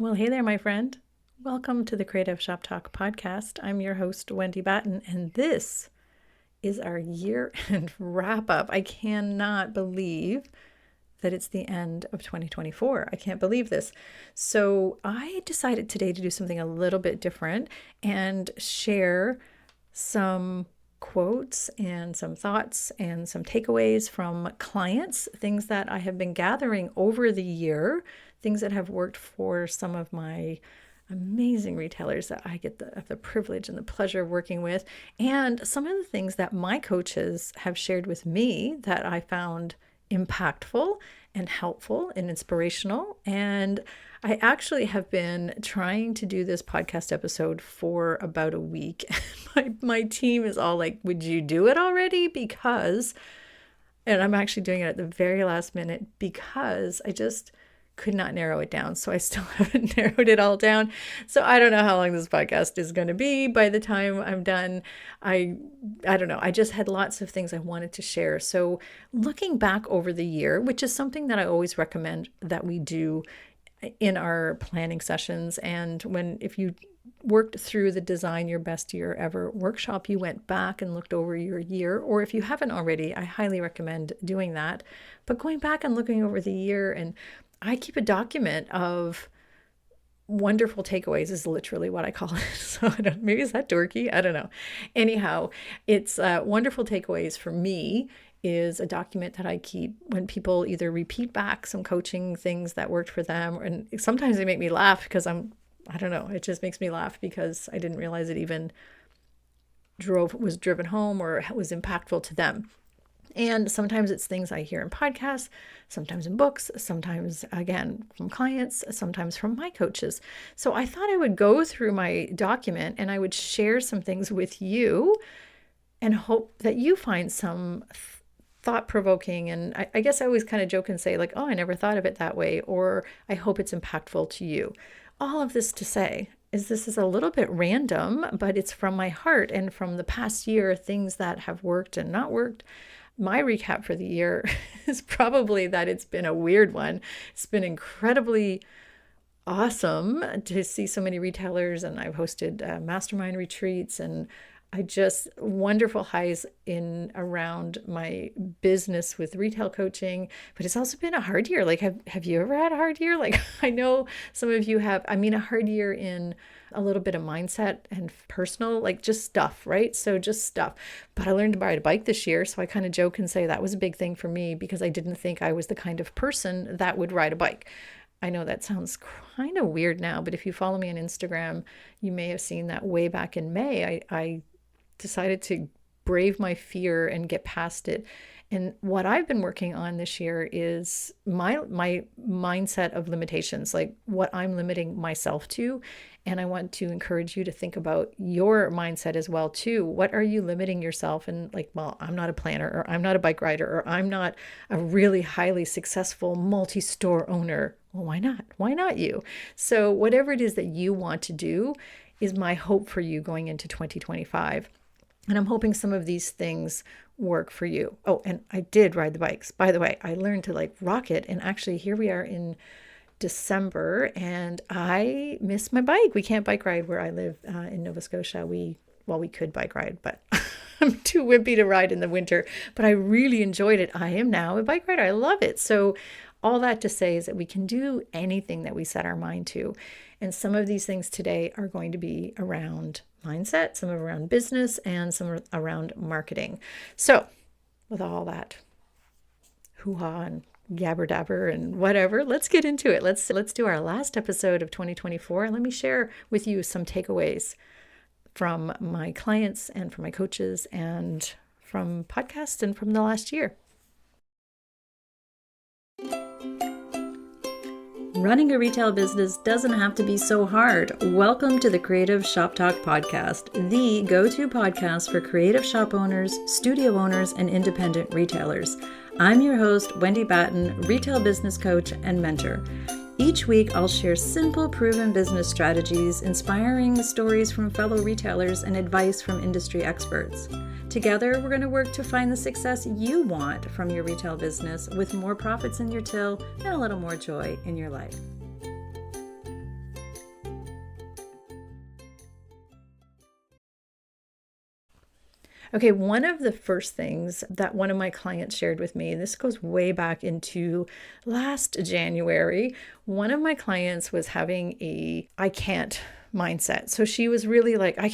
Well, hey there, my friend. Welcome to the Creative Shop Talk podcast. I'm your host, Wendy Batten, and this is our year-end wrap-up. I cannot believe that it's the end of 2024. I can't believe this. So I decided today to do something a little bit different and share some quotes and some thoughts and some takeaways from clients, things that I have been gathering over the year, things that have worked for some of my amazing retailers that I get the privilege and the pleasure of working with, and some of the things that my coaches have shared with me that I found impactful and helpful and inspirational. And I actually have been trying to do this podcast episode for about a week. My team is all like, would you do it already? Because, and I'm actually doing it at the very last minute because I just could not narrow it down. So I still haven't narrowed it all down. So I don't know how long this podcast is going to be by the time I'm done. I don't know. I just had lots of things I wanted to share. So looking back over the year, which is something that I always recommend that we do in our planning sessions, and if you worked through the Design Your Best Year Ever workshop, you went back and looked over your year, or if you haven't already, I highly recommend doing that. But going back and looking over the year, and I keep a document of wonderful takeaways is literally what I call it. So maybe is that dorky? I don't know. Anyhow, it's wonderful takeaways for me is a document that I keep when people either repeat back some coaching things that worked for them, and sometimes they make me laugh because I don't know, it just makes me laugh because I didn't realize it even was driven home or was impactful to them. And sometimes it's things I hear in podcasts, sometimes in books, sometimes, again, from clients, sometimes from my coaches. So I thought I would go through my document and I would share some things with you and hope that you find some thought-provoking. And I guess I always kind of joke and say, like, oh, I never thought of it that way, or I hope it's impactful to you. All of this to say is this is a little bit random, but it's from my heart and from the past year, things that have worked and not worked. My recap for the year is probably that it's been a weird one. It's been incredibly awesome to see so many retailers, and I've hosted mastermind retreats, and I just wonderful highs in around my business with retail coaching. But it's also been a hard year. Like, have you ever had a hard year? Like, I know some of you have. I mean, a hard year in a little bit of mindset and personal, like just stuff, right? So just stuff. But I learned to ride a bike this year. So I kind of joke and say that was a big thing for me because I didn't think I was the kind of person that would ride a bike. I know that sounds kind of weird now, but if you follow me on Instagram, you may have seen that way back in May, I decided to brave my fear and get past it. And what I've been working on this year is my mindset of limitations, like what I'm limiting myself to. And I want to encourage you to think about your mindset as well too. What are you limiting yourself? And like, well, I'm not a planner, or I'm not a bike rider, or I'm not a really highly successful multi-store owner. Well, why not? Why not you? So whatever it is that you want to do is my hope for you going into 2025. And I'm hoping some of these things work for you. Oh, and I did ride the bikes. By the way, I learned to like rock it. And actually, here we are in December, and I miss my bike. We can't bike ride where I live in Nova Scotia. We could bike ride, but I'm too wimpy to ride in the winter. But I really enjoyed it. I am now a bike rider. I love it. So all that to say is that we can do anything that we set our mind to. And some of these things today are going to be around mindset, some around business, and some around marketing. So with all that hoo-ha and gabber dabber and whatever, let's get into it. Let's do our last episode of 2024. And let me share with you some takeaways from my clients and from my coaches and from podcasts and from the last year. Running a retail business doesn't have to be so hard. Welcome to the Creative Shop Talk podcast, the go-to podcast for creative shop owners, studio owners, and independent retailers. I'm your host, Wendy Batten, retail business coach and mentor. Each week, I'll share simple, proven business strategies, inspiring stories from fellow retailers, and advice from industry experts. Together, we're going to work to find the success you want from your retail business with more profits in your till and a little more joy in your life. Okay, one of the first things that one of my clients shared with me, this goes way back into last January. One of my clients was having a I can't mindset. So she was really like, I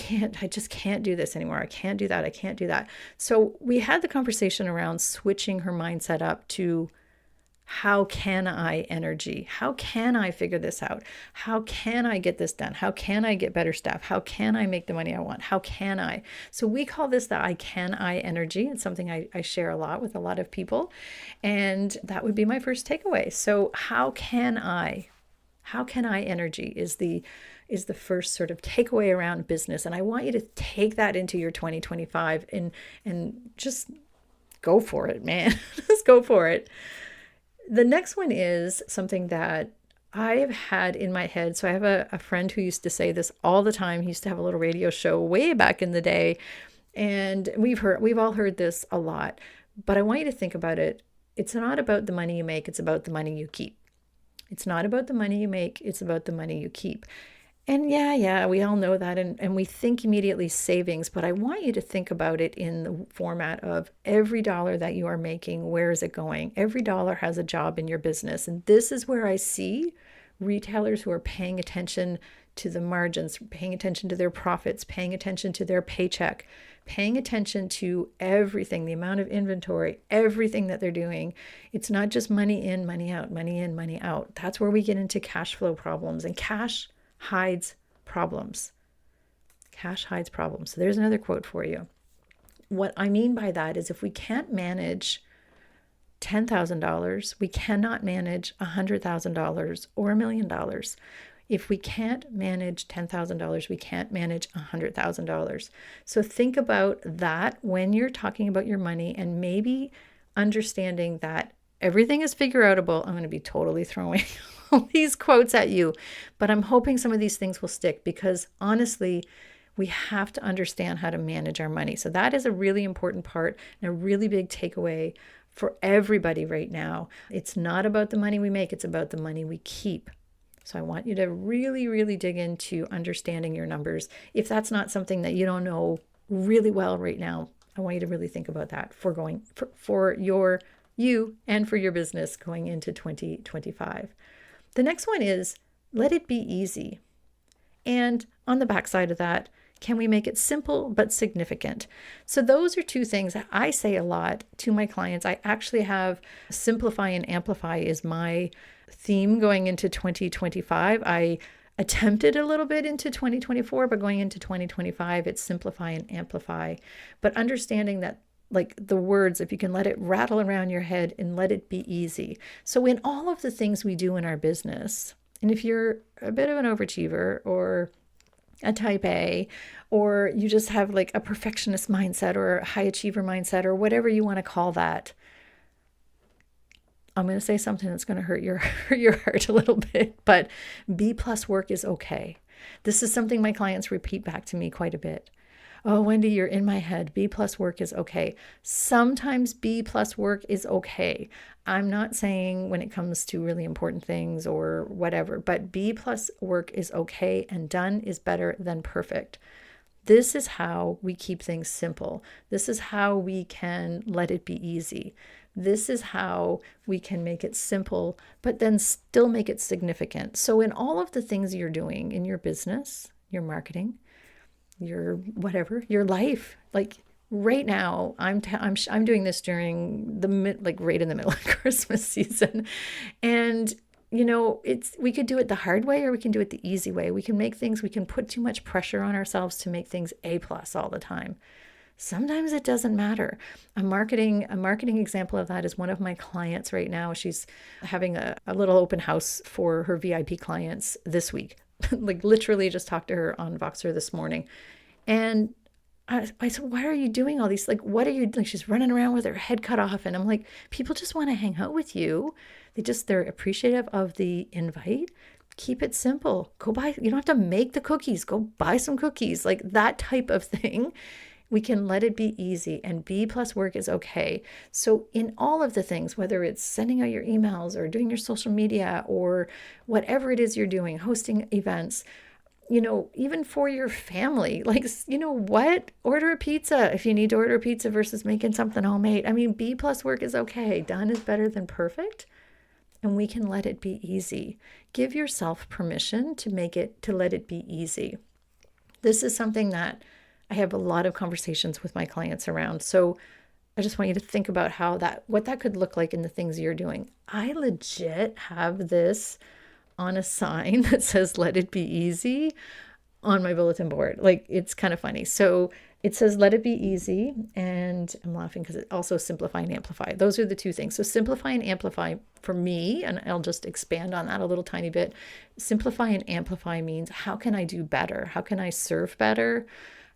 just can't do this anymore. I can't do that. I can't do that. So we had the conversation around switching her mindset up to how can I energy? How can I figure this out? How can I get this done? How can I get better staff? How can I make the money I want? How can I? So we call this the I energy. It's something I share a lot with a lot of people. And that would be my first takeaway. So how can I? How can I energy is the first sort of takeaway around business. And I want you to take that into your 2025 and just go for it, man. Just go for it. The next one is something that I've had in my head. So I have a friend who used to say this all the time. He used to have a little radio show way back in the day. And we've all heard this a lot. But I want you to think about it. It's not about the money you make, it's about the money you keep. It's not about the money you make, it's about the money you keep. And yeah, we all know that. And we think immediately savings, but I want you to think about it in the format of every dollar that you are making, where is it going? Every dollar has a job in your business. And this is where I see retailers who are paying attention to the margins, paying attention to their profits, paying attention to their paycheck, paying attention to everything, the amount of inventory, everything that they're doing. It's not just money in, money out, money in, money out. That's where we get into cash flow problems, and cash hides problems. Cash hides problems. So there's another quote for you. What I mean by that is if we can't manage $10,000, we cannot manage $100,000 or $1 million. If we can't manage $10,000, we can't manage $100,000. So think about that when you're talking about your money, and maybe understanding that everything is figure outable. I'm going to be totally throwing all these quotes at you, but I'm hoping some of these things will stick, because honestly, we have to understand how to manage our money. So that is a really important part and a really big takeaway for everybody right now. It's not about the money we make, it's about the money we keep. So I want you to really, really dig into understanding your numbers. If that's not something that you don't know really well right now, I want you to really think about that for you and for your business going into 2025. The next one is let it be easy. And on the backside of that, can we make it simple but significant? So those are two things that I say a lot to my clients. I actually have simplify and amplify is my theme going into 2025. I attempted a little bit into 2024, but going into 2025, it's simplify and amplify. But understanding that, like the words, if you can let it rattle around your head and let it be easy. So in all of the things we do in our business, and if you're a bit of an overachiever or a type A, or you just have like a perfectionist mindset or a high achiever mindset or whatever you want to call that, I'm going to say something that's going to hurt your heart a little bit, but B+ work is okay. This is something my clients repeat back to me quite a bit. Oh, Wendy, you're in my head. B+ work is okay. Sometimes B+ work is okay. I'm not saying when it comes to really important things or whatever, but B+ work is okay, and done is better than perfect. This is how we keep things simple. This is how we can let it be easy. This is how we can make it simple, but then still make it significant. So in all of the things you're doing in your business, your marketing, your whatever, your life, like right now, I'm doing this during right in the middle of Christmas season, and we could do it the hard way or we can do it the easy way. We can put too much pressure on ourselves to make things A+ all the time. Sometimes it doesn't matter. A marketing example of that is one of my clients right now. She's having a little open house for her VIP clients this week. Like literally just talked to her on Voxer this morning. And I said, why are you doing all these? Like, what are you doing? She's running around with her head cut off. And I'm like, people just want to hang out with you. They're appreciative of the invite. Keep it simple. Go buy, you don't have to make the cookies. Go buy some cookies. Like that type of thing. We can let it be easy, and B+ work is okay. So in all of the things, whether it's sending out your emails or doing your social media or whatever it is you're doing, hosting events, even for your family, like, what? Order a pizza if you need to order a pizza versus making something homemade. I mean, B plus work is okay. Done is better than perfect. And we can let it be easy. Give yourself permission to let it be easy. This is something that I have a lot of conversations with my clients around. So I just want you to think about what that could look like in the things you're doing. I legit have this on a sign that says, let it be easy, on my bulletin board. Like, it's kind of funny. So it says, let it be easy. And I'm laughing because it also simplify and amplify. Those are the two things. So simplify and amplify for me, and I'll just expand on that a little tiny bit. Simplify and amplify means, how can I do better? How can I serve better?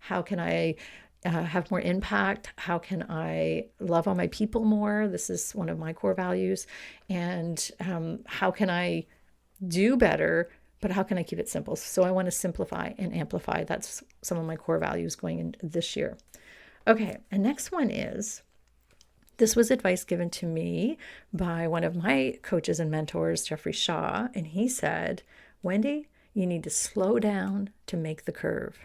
How can I have more impact? How can I love on my people more? This is one of my core values. And how can I do better, but how can I keep it simple? So I want to simplify and amplify. That's some of my core values going into this year. Okay, and next one is, this was advice given to me by one of my coaches and mentors, Jeffrey Shaw, and he said, Wendy, you need to slow down to make the curve.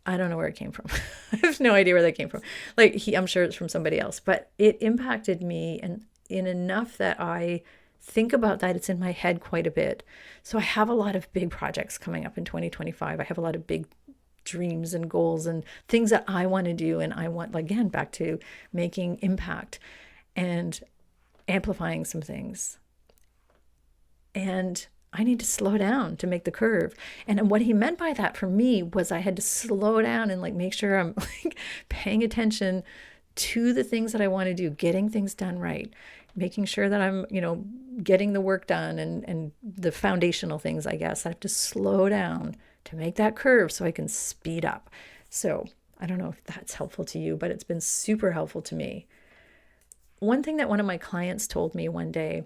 I don't know where it came from. I have no idea where that came from. Like, I'm sure it's from somebody else, but it impacted me and in enough that I think about that. It's in my head quite a bit. So I have a lot of big projects coming up in 2025. I have a lot of big dreams and goals and things that I want to do. And I want, again, back to making impact and amplifying some things. And I need to slow down to make the curve. And what he meant by that for me was I had to slow down and like make sure I'm like paying attention to the things that I want to do, getting things done right, making sure that I'm, getting the work done and the foundational things, I guess. I have to slow down to make that curve so I can speed up. So I don't know if that's helpful to you, but it's been super helpful to me. One thing that one of my clients told me one day,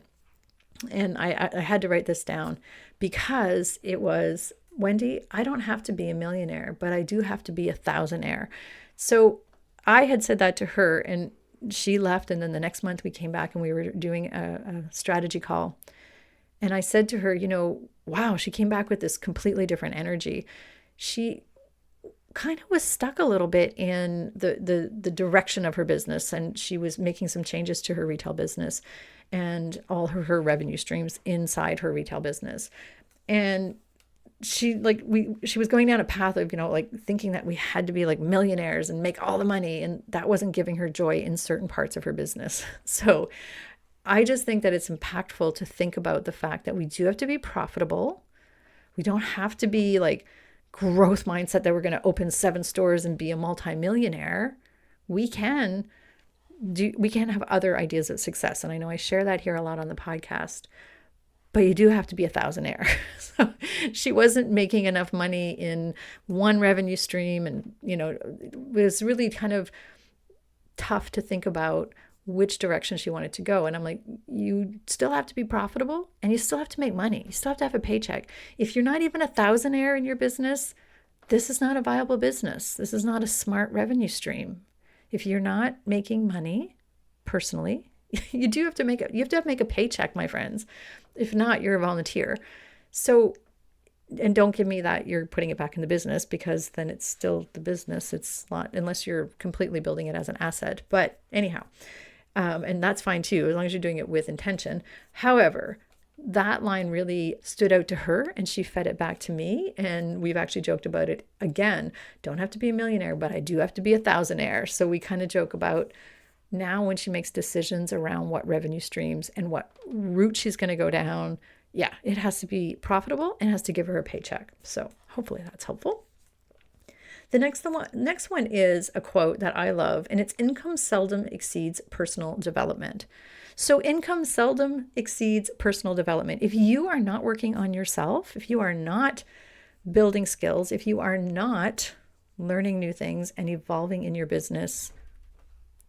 and I had to write this down because it was, Wendy, I don't have to be a millionaire, but I do have to be a thousandaire. So I had said that to her and she left. And then the next month we came back and we were doing a strategy call. And I said to her, wow, she came back with this completely different energy. She kind of was stuck a little bit in the direction of her business. And she was making some changes to her retail business and all her revenue streams inside her retail business. And she was going down a path of, thinking that we had to be like millionaires and make all the money. And that wasn't giving her joy in certain parts of her business. So I just think that it's impactful to think about the fact that we do have to be profitable. We don't have to be like growth mindset that we're going to open 7 stores and be a multimillionaire. We can have other ideas of success. And I know I share that here a lot on the podcast, but you do have to be a thousandaire. So she wasn't making enough money in one revenue stream. And, it was really kind of tough to think about which direction she wanted to go. And I'm like, you still have to be profitable and you still have to make money. You still have to have a paycheck. If you're not even a thousandaire in your business, this is not a viable business. This is not a smart revenue stream. If you're not making money personally, you have to make a paycheck, my friends. If not, you're a volunteer. So, and don't give me that you're putting it back in the business, because then it's still the business. It's not, unless you're completely building it as an asset. But anyhow, and that's fine too, as long as you're doing it with intention. However, that line really stood out to her and she fed it back to me. And we've actually joked about it again. Don't have to be a millionaire, but I do have to be a thousandaire. So we kind of joke about now when she makes decisions around what revenue streams and what route she's going to go down. Yeah, it has to be profitable and has to give her a paycheck. So hopefully that's helpful. The next one is a quote that I love, and it's income seldom exceeds personal development. So income seldom exceeds personal development. If you are not working on yourself, if you are not building skills, if you are not learning new things and evolving in your business,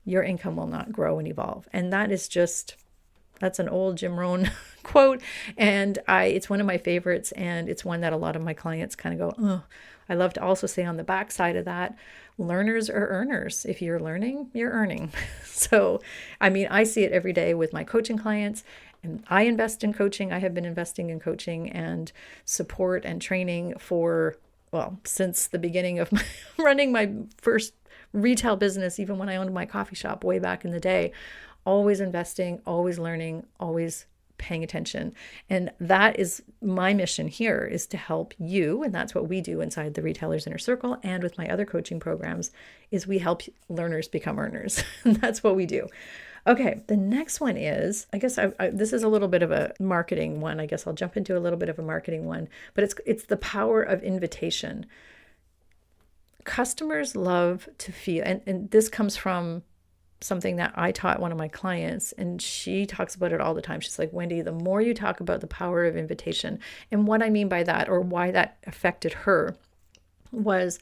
your income will not grow and evolve. And that's an old Jim Rohn quote. And it's one of my favorites. And it's one that a lot of my clients kind of go, oh. I love to also say on the back side of that, learners are earners. If you're learning, you're earning. So, I see it every day with my coaching clients. And I invest in coaching. I have been investing in coaching and support and training for, well, since the beginning of running my first retail business, even when I owned my coffee shop way back in the day. Always investing, always learning, always paying attention. And that is my mission here, is to help you. And that's what we do inside the Retailers Inner Circle and with my other coaching programs, is we help learners become earners. And that's what we do. Okay, the next one is, I guess this is a little bit of a marketing one. I guess I'll jump into a little bit of a marketing one, but it's the power of invitation. Customers love to feel, and this comes from something that I taught one of my clients, and she talks about it all the time. She's like, Wendy, the more you talk about the power of invitation, and what I mean by that, or why that affected her, was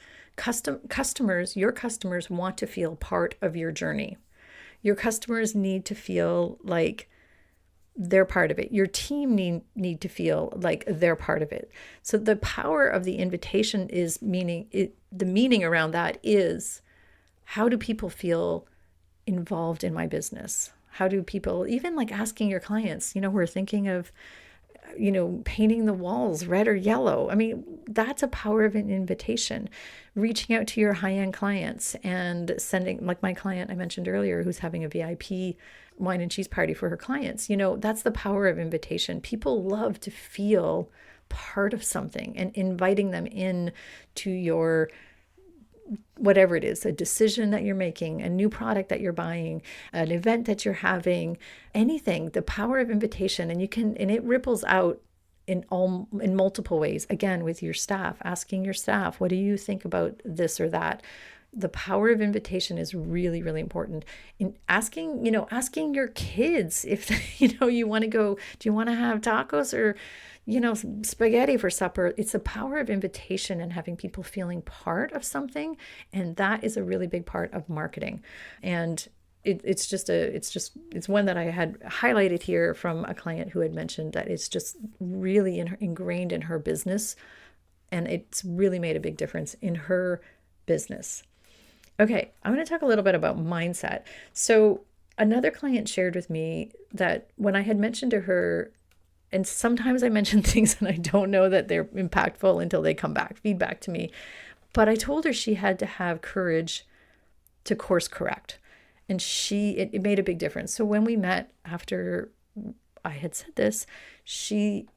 your customers want to feel part of your journey. Your customers need to feel like they're part of it. Your team need to feel like they're part of it. So the power of the invitation is the meaning around that is, how do people feel involved in my business? How do people, even like asking your clients, we're thinking of, painting the walls red or yellow. I mean, that's a power of an invitation. Reaching out to your high-end clients and sending, like my client I mentioned earlier, who's having a VIP wine and cheese party for her clients. That's the power of invitation. People love to feel part of something, and inviting them in to your, whatever it is, a decision that you're making, a new product that you're buying, an event that you're having, anything, the power of invitation. And it ripples out in multiple ways. Again, with your staff, asking your staff, what do you think about this or that? The power of invitation is really, really important. In asking your kids if, you want to go, do you want to have tacos or, spaghetti for supper? It's the power of invitation and having people feeling part of something. And that is a really big part of marketing. And it's one that I had highlighted here from a client who had mentioned that it's just really ingrained in her business. And it's really made a big difference in her business. Okay, I'm going to talk a little bit about mindset. So another client shared with me that when I had mentioned to her, and sometimes I mention things and I don't know that they're impactful until they come back, feedback to me. But I told her she had to have courage to course correct. And it made a big difference. So when we met after I had said this, she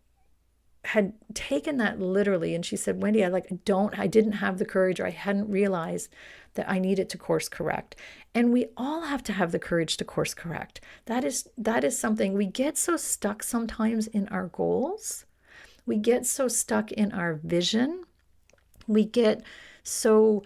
had taken that literally. And she said, Wendy, I didn't have the courage, or I hadn't realized that I needed to course correct. And we all have to have the courage to course correct. That is something. We get so stuck sometimes in our goals. We get so stuck in our vision. We get so,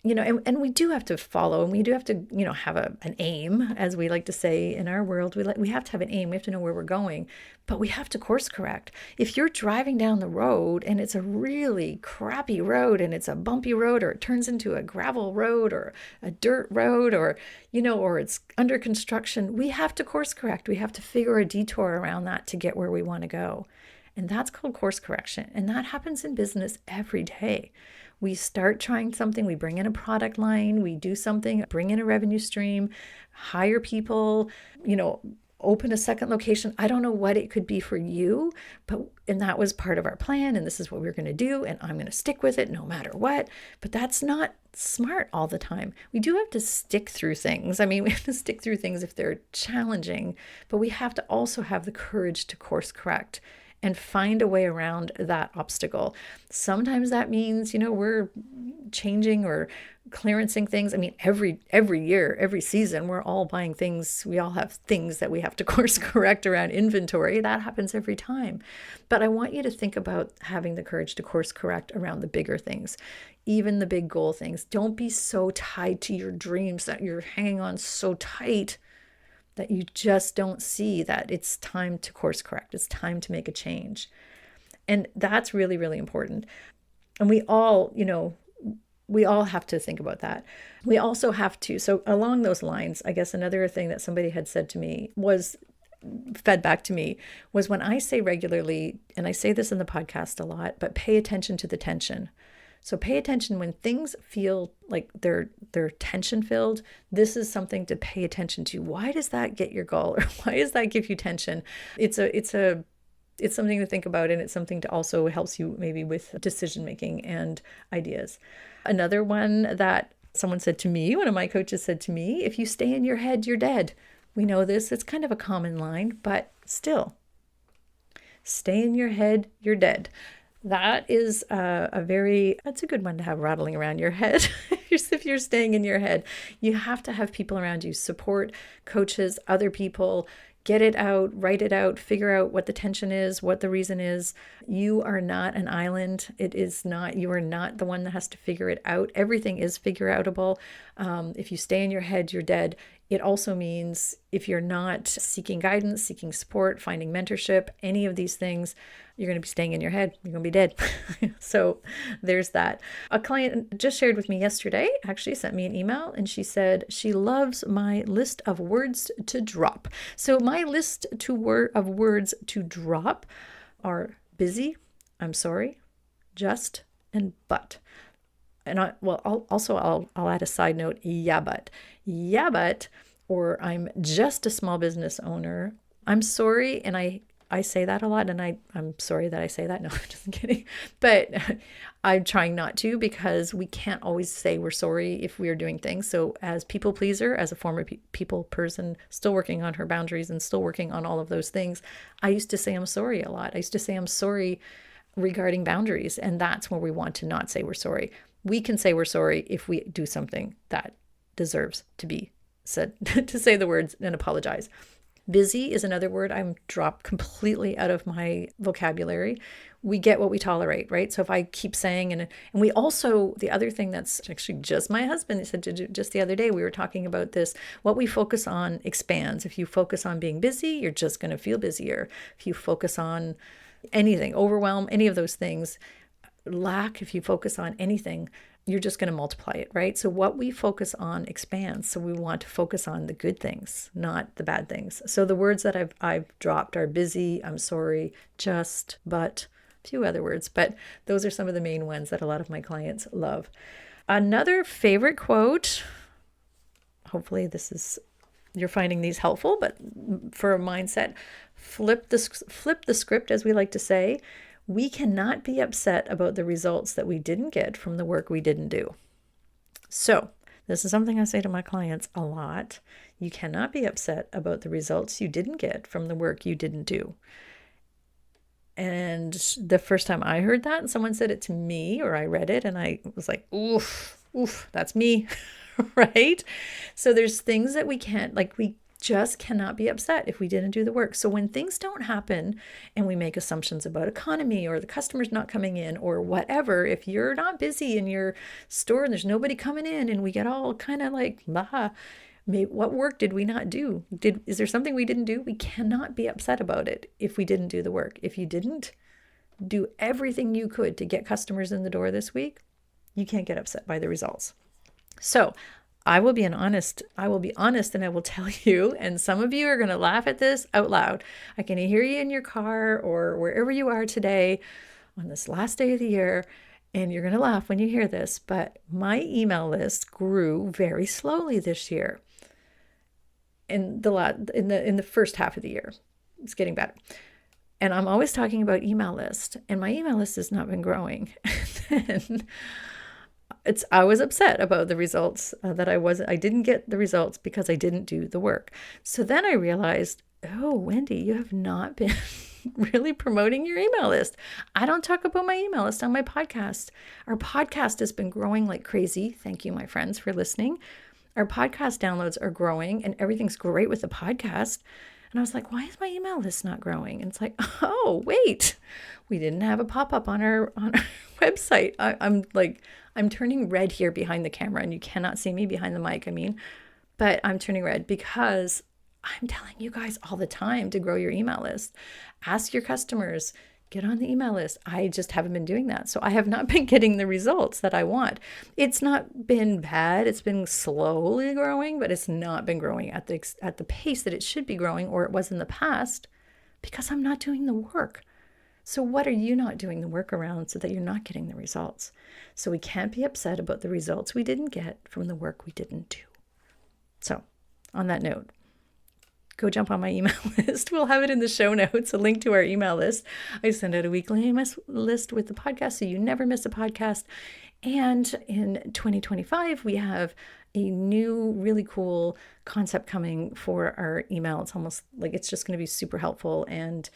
and we do have to follow, and we do have to, have an aim, as we like to say in our world. We have to have an aim. We have to know where we're going, but we have to course correct. If you're driving down the road and it's a really crappy road and it's a bumpy road, or it turns into a gravel road or a dirt road, or, or it's under construction, we have to course correct. We have to figure a detour around that to get where we want to go. And that's called course correction. And that happens in business every day. We start trying something, we bring in a product line, we do something, bring in a revenue stream, hire people, open a second location. I don't know what it could be for you, and that was part of our plan, and this is what we're going to do, and I'm going to stick with it no matter what. But that's not smart all the time. We do have to stick through things. I mean, we have to stick through things if they're challenging, but we have to also have the courage to course correct and find a way around that obstacle. Sometimes that means, we're changing or clearancing things. I mean, every year, every season, we're all buying things. We all have things that we have to course correct around inventory. That happens every time. But I want you to think about having the courage to course correct around the bigger things, even the big goal things. Don't be so tied to your dreams that you're hanging on so tight that you just don't see that it's time to course correct. It's time to make a change. And that's really, really important. And we all have to think about that. We also have to, so along those lines, I guess another thing that somebody had said to me fed back to me was, when I say regularly, and I say this in the podcast a lot, but pay attention to the tension. So pay attention when things feel like they're tension filled. This is something to pay attention to. Why does that get your gall, or why does that give you tension? It's something to think about, and it's something to also helps you maybe with decision making and ideas. Another one that someone said to me, one of my coaches said to me, if you stay in your head, you're dead. We know this. It's kind of a common line, but still, stay in your head, you're dead. That is that's a good one to have rattling around your head. If you're staying in your head, you have to have people around you, support, coaches, other people. Get it out, write it out, figure out what the tension is, what the reason is. You are not an island. You are not the one that has to figure it out. Everything is figure outable. If you stay in your head, you're dead. It also means if you're not seeking guidance, seeking support, finding mentorship, any of these things, you're going to be staying in your head. You're going to be dead. So there's that. A client just shared with me yesterday, actually sent me an email, and she said she loves my list of words to drop. So my list of words to drop are busy, I'm sorry, just, and but. And I'll add a side note, yeah, but, or I'm just a small business owner. I'm sorry. And I say that a lot, and I'm sorry that I say that. No, I'm just kidding. But I'm trying not to, because we can't always say we're sorry if we are doing things. So as people pleaser, as a former people person, still working on her boundaries and still working on all of those things, I used to say I'm sorry a lot. I used to say I'm sorry regarding boundaries. And that's where we want to not say we're sorry. We can say we're sorry if we do something that deserves to be said, to say the words and apologize. Busy is another word I'm dropped completely out of my vocabulary. We get what we tolerate, right? So if I keep saying, and we also, the other thing that's actually just my husband, he said just the other day, we were talking about this, what we focus on expands. If you focus on being busy, you're just going to feel busier. If you focus on anything, overwhelm, any of those things, lack, if you focus on anything, you're just going to multiply it, right? So what we focus on expands. So we want to focus on the good things, not the bad things. So the words that I've dropped are busy, I'm sorry, just, but, a few other words, but those are some of the main ones that a lot of my clients love. Another favorite quote, hopefully you're finding these helpful, but for a mindset, flip the script, as we like to say. We cannot be upset about the results that we didn't get from the work we didn't do. So this is something I say to my clients a lot. You cannot be upset about the results you didn't get from the work you didn't do. And the first time I heard that, and someone said it to me, or I read it, and I was like, oof, that's me, right? So there's things that we can't, we just cannot be upset if we didn't do the work. So when things don't happen and we make assumptions about economy, or the customer's not coming in, or whatever, if you're not busy in your store and there's nobody coming in, and we get all kind of like, what work did we not do? Is there something we didn't do? We cannot be upset about it if we didn't do the work. If you didn't do everything you could to get customers in the door this week, you can't get upset by the results. So I will be honest, and I will tell you, and some of you are going to laugh at this out loud. I can hear you in your car or wherever you are today on this last day of the year, and you're going to laugh when you hear this, but my email list grew very slowly this year. In the first half of the year. It's getting better. And I'm always talking about email list, and my email list has not been growing. And I was upset about the results I didn't get the results because I didn't do the work. So then I realized, oh, Wendy, you have not been really promoting your email list. I don't talk about my email list on my podcast. Our podcast has been growing like crazy. Thank you, my friends, for listening. Our podcast downloads are growing, and everything's great with the podcast. And I was like, why is my email list not growing? And it's like, oh, wait, we didn't have a pop-up on our website. I'm turning red here behind the camera, and you cannot see me behind the mic. But I'm turning red because I'm telling you guys all the time to grow your email list. Ask your customers, get on the email list. I just haven't been doing that. So I have not been getting the results that I want. It's not been bad. It's been slowly growing, but it's not been growing at the pace that it should be growing, or it was in the past, because I'm not doing the work. So what are you not doing the work around so that you're not getting the results? So we can't be upset about the results we didn't get from the work we didn't do. So on that note, go jump on my email list. We'll have it in the show notes, a link to our email list. I send out a weekly email list with the podcast so you never miss a podcast. And in 2025, we have a new, really cool concept coming for our email. It's almost like it's just going to be super helpful, and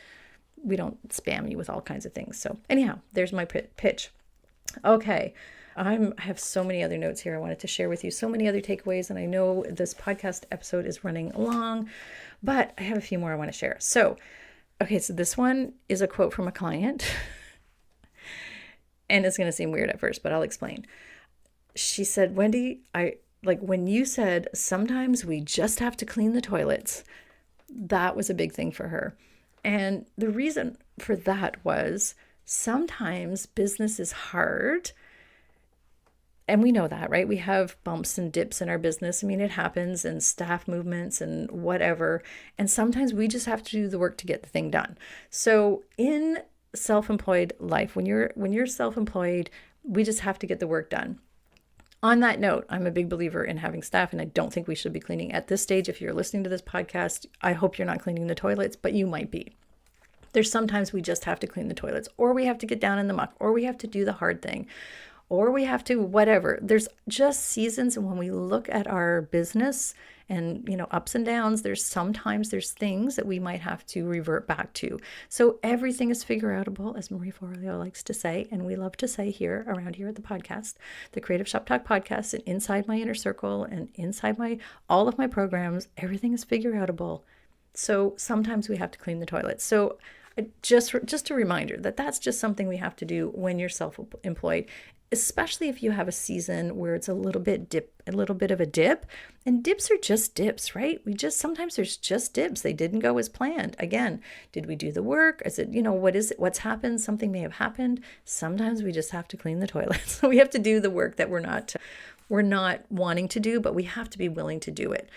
we don't spam you with all kinds of things. So anyhow, there's my pitch. Okay. I have so many other notes here I wanted to share with you, so many other takeaways, and I know this podcast episode is running long, but I have a few more I want to share. So this one is a quote from a client, and it's going to seem weird at first, but I'll explain. She said, Wendy, when you said sometimes we just have to clean the toilets, that was a big thing for her. And the reason for that was sometimes business is hard. And we know that, right? We have bumps and dips in our business. I mean, it happens, and staff movements and whatever. And sometimes we just have to do the work to get the thing done. So in self-employed life, when you're self-employed, we just have to get the work done. On that note, I'm a big believer in having staff, and I don't think we should be cleaning at this stage. If you're listening to this podcast, I hope you're not cleaning the toilets, but you might be. There's sometimes we just have to clean the toilets, or we have to get down in the muck, or we have to do the hard thing, or we have to whatever. There's just seasons. And when we look at our business and, ups and downs, there's things that we might have to revert back to. So everything is figure outable, as Marie Forleo likes to say. And we love to say around here at the podcast, the Creative Shop Talk podcast, and inside my inner circle and inside all of my programs, everything is figure outable. So sometimes we have to clean the toilets. So just a reminder that that's just something we have to do when you're self-employed, especially if you have a season where it's a little bit of a dip, and dips are just dips, right? Sometimes there's just dips. They didn't go as planned. Again, did we do the work? Is it, what is it? What's happened? Something may have happened. Sometimes we just have to clean the toilets. So we have to do the work that we're not wanting to do, but we have to be willing to do it.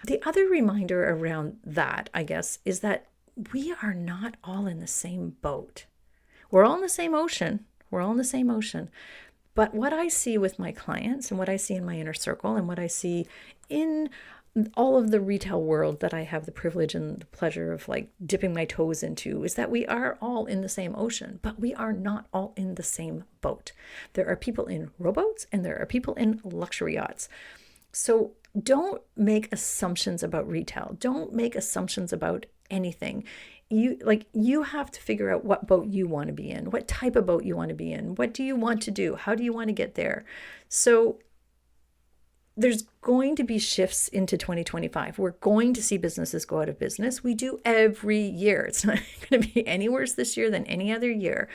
The other reminder around that, I guess, is that we are not all in the same boat. We're all in the same ocean. But what I see with my clients, and what I see in my inner circle, and what I see in all of the retail world that I have the privilege and the pleasure of dipping my toes into, is that we are all in the same ocean, but we are not all in the same boat. There are people in rowboats, and there are people in luxury yachts. So don't make assumptions about retail. Don't make assumptions about anything. You have to figure out what boat you want to be in, what type of boat you want to be in, what do you want to do, how do you want to get there. So there's going to be shifts into 2025. We're going to see businesses go out of business. We do every year. It's not going to be any worse this year than any other year.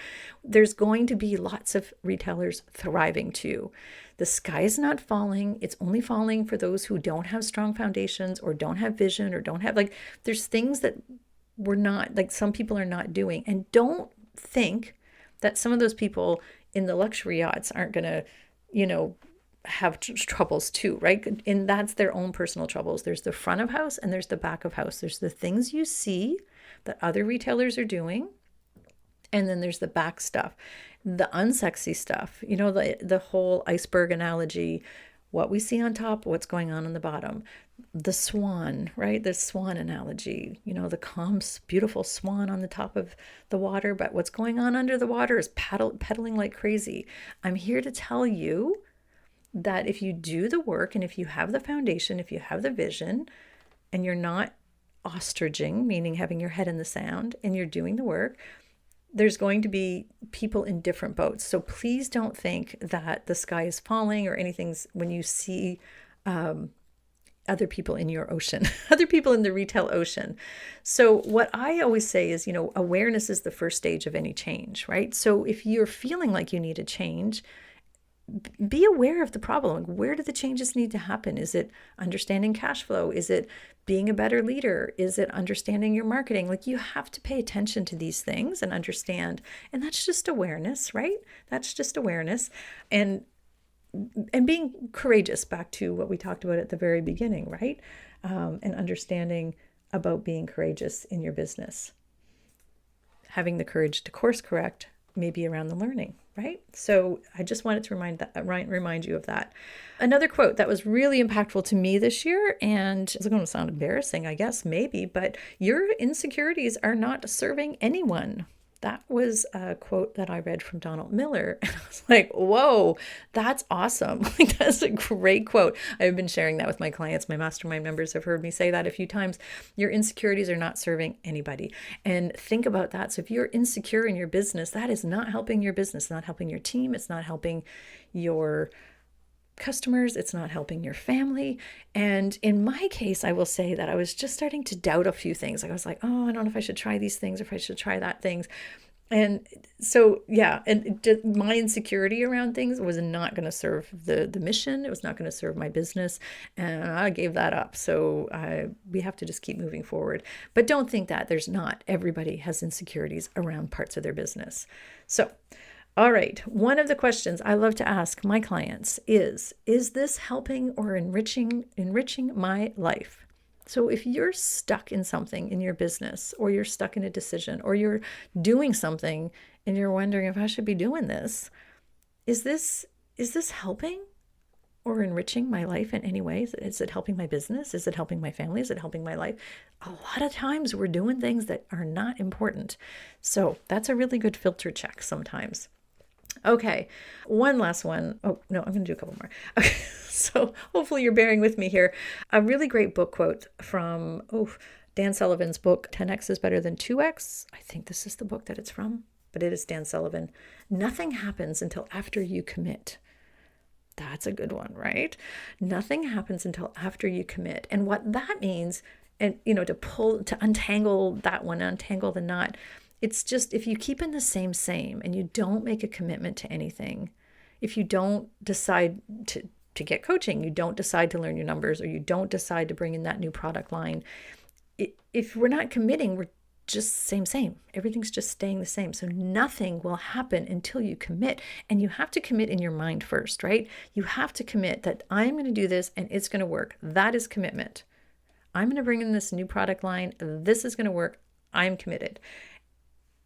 There's going to be lots of retailers thriving too. The sky is not falling. It's only falling for those who don't have strong foundations, or don't have vision, or don't have there's things that some people are not doing. And don't think that some of those people in the luxury yachts aren't going to, have troubles too, right? And that's their own personal troubles. There's the front of house and there's the back of house. There's the things you see that other retailers are doing. And then there's the back stuff, the unsexy stuff, the whole iceberg analogy, what we see on top, what's going on the bottom. The swan, right? The swan analogy, the calm, beautiful swan on the top of the water, but what's going on under the water is pedaling like crazy. I'm here to tell you that if you do the work, and if you have the foundation, if you have the vision, and you're not ostriching, meaning having your head in the sand, and you're doing the work, there's going to be people in different boats. So please don't think that the sky is falling or anything's when you see other people in your ocean, other people in the retail ocean. So what I always say is, awareness is the first stage of any change, right? So if you're feeling like you need a change, be aware of the problem. Where do the changes need to happen? Is it understanding cash flow? Is it being a better leader? Is it understanding your marketing? You have to pay attention to these things and understand. And that's just awareness, right? That's just awareness. And being courageous, back to what we talked about at the very beginning, right? And understanding about being courageous in your business. having the courage to course correct, maybe around the learning, right? So I just wanted to remind you of that. Another quote that was really impactful to me this year, and it's going to sound embarrassing, I guess, maybe, but your insecurities are not serving anyone. That was a quote that I read from Donald Miller. And I was like, whoa, that's awesome. Like, that's a great quote. I've been sharing that with my clients. My mastermind members have heard me say that a few times. Your insecurities are not serving anybody. And think about that. So if you're insecure in your business, that is not helping your business, not helping your team. It's not helping your customers, it's not helping your family. And in my case, I will say that I was just starting to doubt a few things. Like I was like, oh, I don't know if I should try these things or if I should try that things. And so, yeah, and my insecurity around things was not going to serve the mission. It was not going to serve my business. And I gave that up. So we have to just keep moving forward. But don't think that there's not. Everybody has insecurities around parts of their business. So, all right. One of the questions I love to ask my clients is this helping or enriching my life? So if you're stuck in something in your business, or you're stuck in a decision, or you're doing something and you're wondering if I should be doing this, is this helping or enriching my life in any way? Is it helping my business? Is it helping my family? Is it helping my life? A lot of times we're doing things that are not important. So that's a really good filter check sometimes. Okay, one last one. Oh, no, I'm going to do a couple more. Okay, so hopefully you're bearing with me here. A really great book quote from Dan Sullivan's book, 10X is Better Than 2X. I think this is the book that it's from, but it is Dan Sullivan. Nothing happens until after you commit. That's a good one, right? Nothing happens until after you commit. And what that means, and to untangle that one, untangle the knot, it's just if you keep in the same and you don't make a commitment to anything, if you don't decide to get coaching, you don't decide to learn your numbers, or you don't decide to bring in that new product line, if we're not committing, we're just same. Everything's just staying the same. So nothing will happen until you commit. And you have to commit in your mind first, right? You have to commit that I'm going to do this and it's going to work. That is commitment. I'm going to bring in this new product line. This is going to work. I'm committed.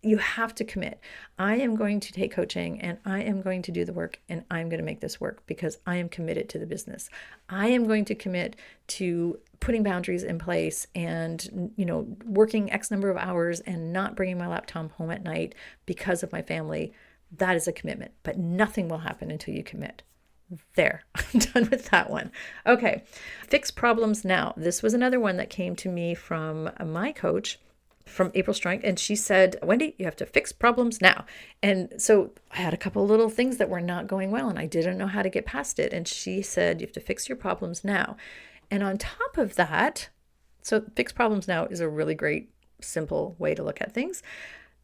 You have to commit. I am going to take coaching and I am going to do the work and I'm going to make this work because I am committed to the business. I am going to commit to putting boundaries in place and, working X number of hours and not bringing my laptop home at night because of my family. That is a commitment, but nothing will happen until you commit. There, I'm done with that one. Okay, fix problems now. This was another one that came to me from my coach, from April Strunk, and she said, Wendy, you have to fix problems now. And so I had a couple little things that were not going well and I didn't know how to get past it. And she said, you have to fix your problems now. And on top of that, so fix problems now is a really great, simple way to look at things.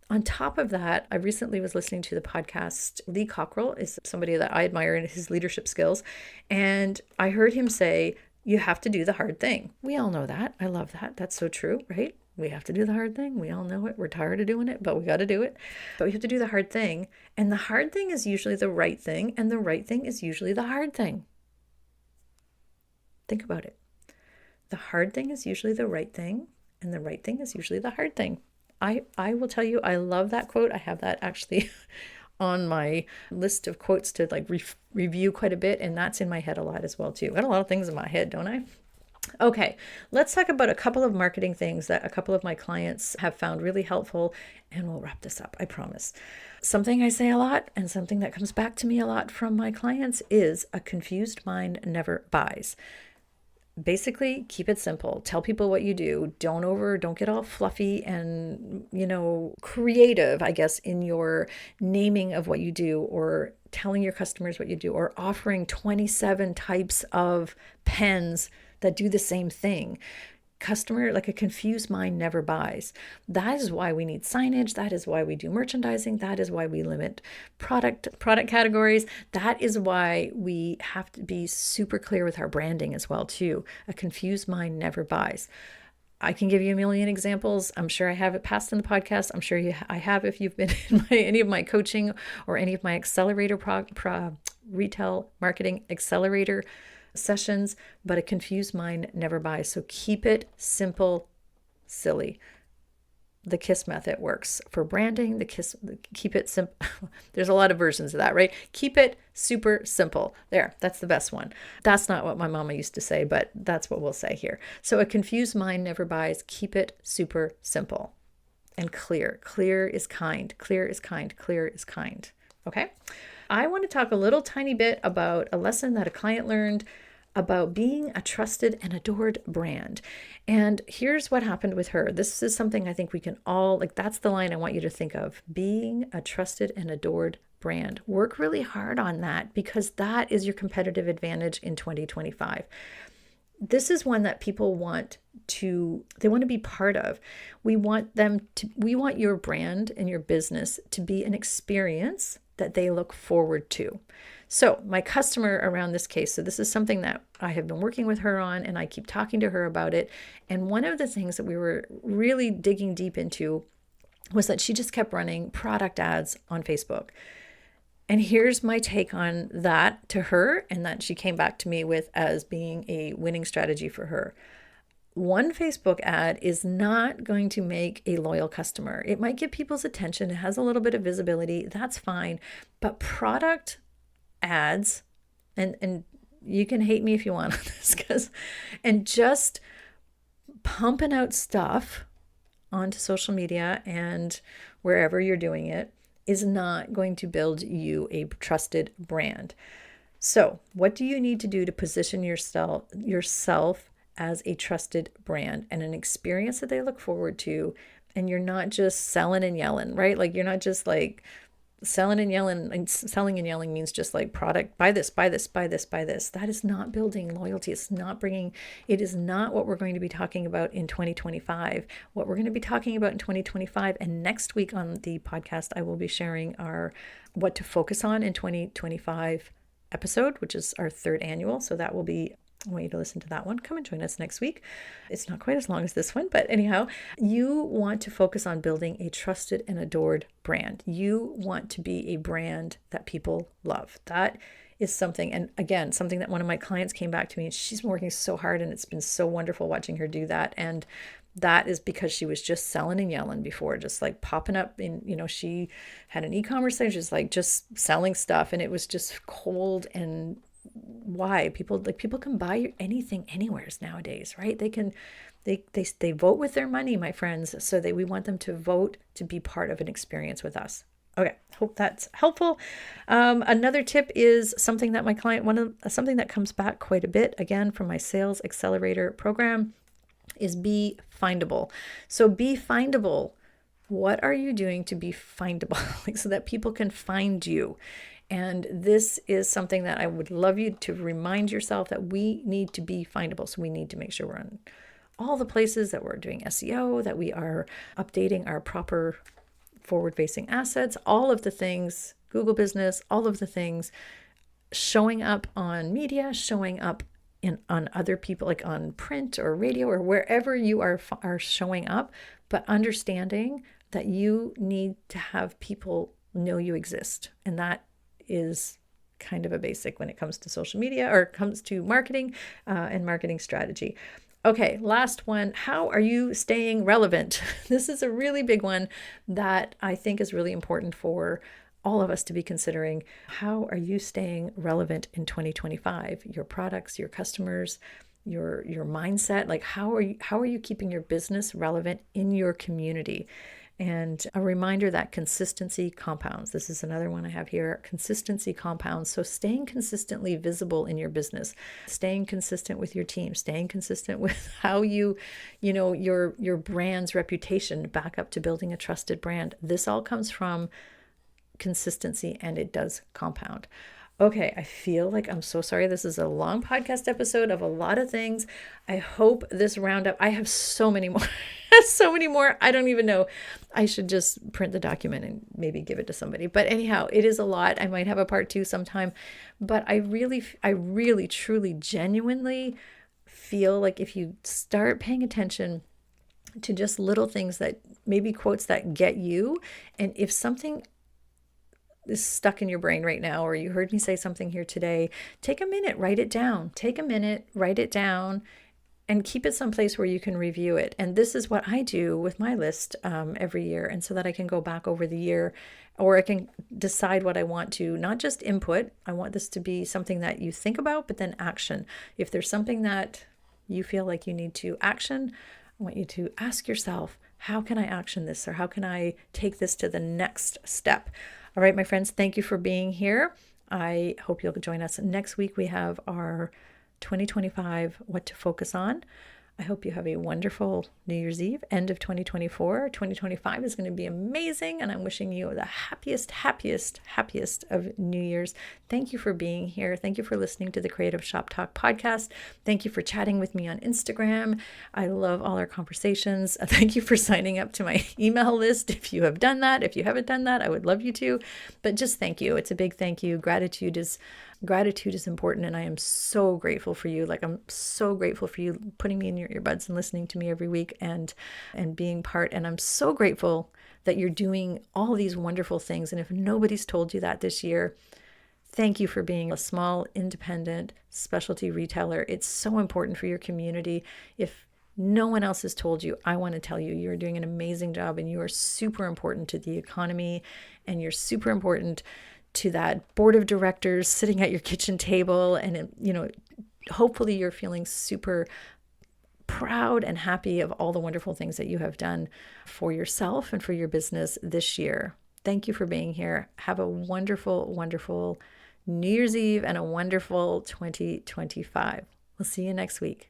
On top of that, I recently was listening to the podcast. Lee Cockrell is somebody that I admire in his leadership skills. And I heard him say, you have to do the hard thing. We all know that. I love that. That's so true, right? We have to do the hard thing. We all know it. We're tired of doing it, but we got to do it. But we have to do the hard thing. And the hard thing is usually the right thing. And the right thing is usually the hard thing. Think about it. The hard thing is usually the right thing. And the right thing is usually the hard thing. I will tell you, I love that quote. I have that actually on my list of quotes to review quite a bit. And that's in my head a lot as well, too. I got a lot of things in my head, don't I? Okay, let's talk about a couple of marketing things that a couple of my clients have found really helpful, and we'll wrap this up, I promise. Something I say a lot and something that comes back to me a lot from my clients is a confused mind never buys. Basically, keep it simple. Tell people what you do. Don't get all fluffy and, creative, I guess, in your naming of what you do, or telling your customers what you do, or offering 27 types of pens that do the same thing. A confused mind never buys. That is why we need signage. That is why we do merchandising. That is why we limit product categories. That is why we have to be super clear with our branding as well, too. A confused mind never buys. I can give you a million examples. I'm sure I have it passed in the podcast. I'm sure I have if you've been in any of my coaching or any of my accelerator retail marketing accelerator sessions, but a confused mind never buys. So keep it simple, silly. the KISS method works for branding. Keep it simple. There's a lot of versions of that, right? Keep it super simple. There, that's the best one. That's not what my mama used to say, but that's what we'll say here. So a confused mind never buys. Keep it super simple and clear. Clear is kind. Clear is kind. Clear is kind. Okay. I want to talk a little tiny bit about a lesson that a client learned about being a trusted and adored brand. And here's what happened with her. This is something I think we can all, like, that's the line I want you to think of. Being a trusted and adored brand. Work really hard on that, because that is your competitive advantage in 2025. This is one that people they want to be part of. We want your brand and your business to be an experience that they look forward to. So my customer around this case, so this is something that I have been working with her on, and I keep talking to her about it. And one of the things that we were really digging deep into was that she just kept running product ads on Facebook. And here's my take on that to her, and that she came back to me with as being a winning strategy for her. One Facebook ad is not going to make a loyal customer. It might get people's attention. It has a little bit of visibility. That's fine. But product ads, and you can hate me if you want on this, and just pumping out stuff onto social media and wherever you're doing it is not going to build you a trusted brand. So what do you need to do to position yourself as a trusted brand and an experience that they look forward to? And you're not just selling and yelling, right? Like, you're not just like selling and yelling. And selling and yelling means just like product, buy this, buy this, buy this, buy this. That is not building loyalty. It is not what we're going to be talking about in 2025. What we're going to be talking about in 2025, and next week on the podcast, I will be sharing our what to focus on in 2025 episode, which is our 3rd annual. So that will be, I want you to listen to that one. Come and join us next week. It's not quite as long as this one, but anyhow, you want to focus on building a trusted and adored brand. You want to be a brand that people love. That is something, and again, something that one of my clients came back to me, and she's been working so hard, and it's been so wonderful watching her do that. And that is because she was just selling and yelling before, just like popping up in, she had an e-commerce site, just selling stuff, and it was just cold. And why people can buy anything anywheres nowadays, right? They vote with their money, my friends. So we want them to vote to be part of an experience with us. Okay, hope that's helpful. Another tip is something that my client something that comes back quite a bit, again, from my Sales Accelerator program, is be findable. So be findable. What are you doing to be findable, so that people can find you? And this is something that I would love you to remind yourself, that we need to be findable. So we need to make sure we're on all the places, that we're doing SEO, that we are updating our proper forward-facing assets, all of the things, Google Business, all of the things, showing up on media, showing up on other people, like on print or radio or wherever you are showing up, but understanding that you need to have people know you exist. And that is kind of a basic when it comes to social media, or it comes to marketing and marketing strategy. Okay, last one. How are you staying relevant? This is a really big one that I think is really important for all of us to be considering. How are you staying relevant in 2025? Your products, your customers, your mindset, like how are you keeping your business relevant in your community? And a reminder that consistency compounds. This is another one I have here. Consistency compounds. So staying consistently visible in your business, staying consistent with your team, staying consistent with how your brand's reputation back up to building a trusted brand. This all comes from consistency, and it does compound. Okay, I feel like I'm so sorry. This is a long podcast episode of a lot of things. I hope this roundup, I have so many more, so many more. I don't even know. I should just print the document and maybe give it to somebody. But anyhow, it is a lot. I might have a part 2 sometime. But I really, truly, genuinely feel like if you start paying attention to just little things, that maybe quotes that get you, and if something is stuck in your brain right now, or you heard me say something here today, take a minute, write it down. Take a minute, write it down, and keep it someplace where you can review it. And this is what I do with my list every year. And so that I can go back over the year, or I can decide what I want to, not just input. I want this to be something that you think about, but then action. If there's something that you feel like you need to action, I want you to ask yourself, how can I action this? Or how can I take this to the next step? All right, my friends, thank you for being here. I hope you'll join us next week. We have our 2025 What to Focus On. I hope you have a wonderful New Year's Eve, end of 2024. 2025 is going to be amazing, and I'm wishing you the happiest of New Year's. Thank you for being here. Thank you for listening to the Creative Shop Talk podcast. Thank you for chatting with me on Instagram. I love all our conversations. Thank you for signing up to my email list. If you have done that, if you haven't done that, I would love you to. But just thank you. It's a big thank you. Gratitude is important, and I am so grateful for you. Like, I'm so grateful for you putting me in your earbuds and listening to me every week and being part. And I'm so grateful that you're doing all these wonderful things. And if nobody's told you that this year, thank you for being a small, independent specialty retailer. It's so important for your community. If no one else has told you, I want to tell you, you're doing an amazing job, and you are super important to the economy, and you're super important to that board of directors sitting at your kitchen table. And, hopefully you're feeling super proud and happy of all the wonderful things that you have done for yourself and for your business this year. Thank you for being here. Have a wonderful, wonderful New Year's Eve and a wonderful 2025. We'll see you next week.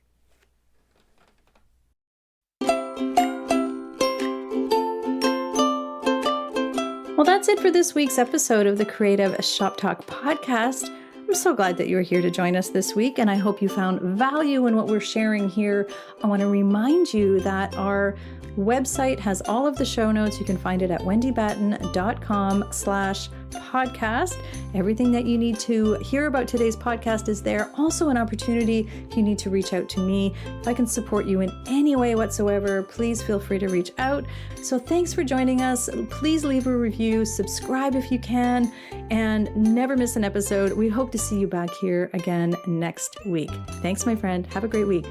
Well, that's it for this week's episode of the Creative Shop Talk podcast. I'm so glad that you're here to join us this week, and I hope you found value in what we're sharing here. I want to remind you that our website has all of the show notes. You can find it at wendybatten.com/podcast. Everything that you need to hear about today's podcast is there. Also an opportunity if you need to reach out to me. If I can support you in any way whatsoever, please feel free to reach out. So thanks for joining us. Please leave a review, subscribe if you can, and never miss an episode. We hope to see you back here again next week. Thanks, my friend. Have a great week.